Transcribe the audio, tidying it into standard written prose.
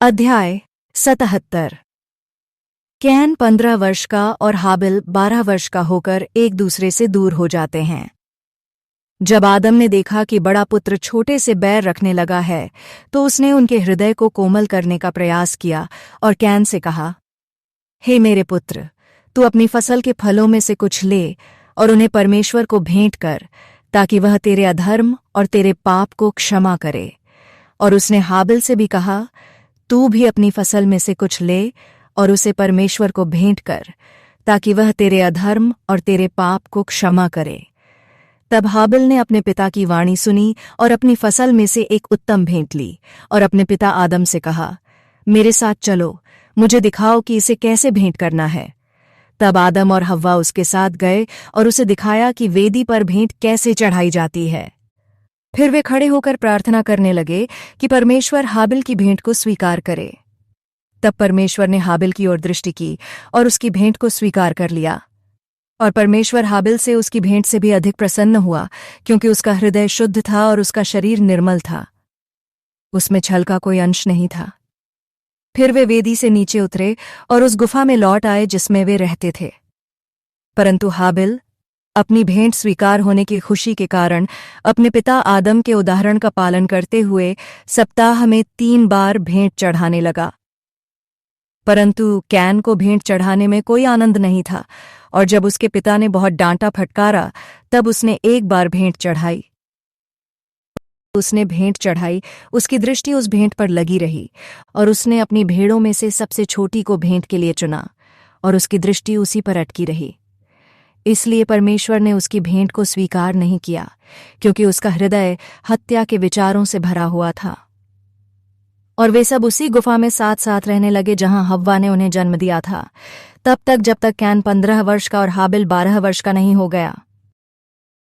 अध्याय 77। कैन 15 वर्ष का और हाबिल 12 वर्ष का होकर एक दूसरे से दूर हो जाते हैं। जब आदम ने देखा कि बड़ा पुत्र छोटे से बैर रखने लगा है, तो उसने उनके हृदय को कोमल करने का प्रयास किया और कैन से कहा, हे मेरे पुत्र, तू अपनी फसल के फलों में से कुछ ले और उन्हें परमेश्वर को भेंट कर, ताकि वह तेरे अधर्म और तेरे पाप को क्षमा करे। और उसने हाबिल से भी कहा, तू भी अपनी फसल में से कुछ ले और उसे परमेश्वर को भेंट कर, ताकि वह तेरे अधर्म और तेरे पाप को क्षमा करे। तब हाबिल ने अपने पिता की वाणी सुनी और अपनी फसल में से एक उत्तम भेंट ली और अपने पिता आदम से कहा, मेरे साथ चलो, मुझे दिखाओ कि इसे कैसे भेंट करना है। तब आदम और हव्वा उसके साथ गए और उसे दिखाया कि वेदी पर भेंट कैसे चढ़ाई जाती है। फिर वे खड़े होकर प्रार्थना करने लगे कि परमेश्वर हाबिल की भेंट को स्वीकार करे। तब परमेश्वर ने हाबिल की ओर दृष्टि की और उसकी भेंट को स्वीकार कर लिया। और परमेश्वर हाबिल से उसकी भेंट से भी अधिक प्रसन्न हुआ, क्योंकि उसका हृदय शुद्ध था और उसका शरीर निर्मल था, उसमें छल का कोई अंश नहीं था। फिर वे वेदी से नीचे उतरे और उस गुफा में लौट आए जिसमें वे रहते थे। परंतु हाबिल अपनी भेंट स्वीकार होने की खुशी के कारण अपने पिता आदम के उदाहरण का पालन करते हुए सप्ताह में 3 बार भेंट चढ़ाने लगा। परंतु कैन को भेंट चढ़ाने में कोई आनंद नहीं था, और जब उसके पिता ने बहुत डांटा फटकारा, तब उसने 1 बार भेंट चढ़ाई। उसने भेंट चढ़ाई, उसकी दृष्टि उस भेंट पर लगी रही, और उसने अपनी भेड़ों में से सबसे छोटी को भेंट के लिए चुना, और उसकी दृष्टि उसी पर अटकी रही। इसलिए परमेश्वर ने उसकी भेंट को स्वीकार नहीं किया, क्योंकि उसका हृदय हत्या के विचारों से भरा हुआ था। और वे सब उसी गुफा में साथ साथ रहने लगे जहां हव्वा ने उन्हें जन्म दिया था, तब तक जब तक कैन 15 वर्ष का और हाबिल 12 वर्ष का नहीं हो गया।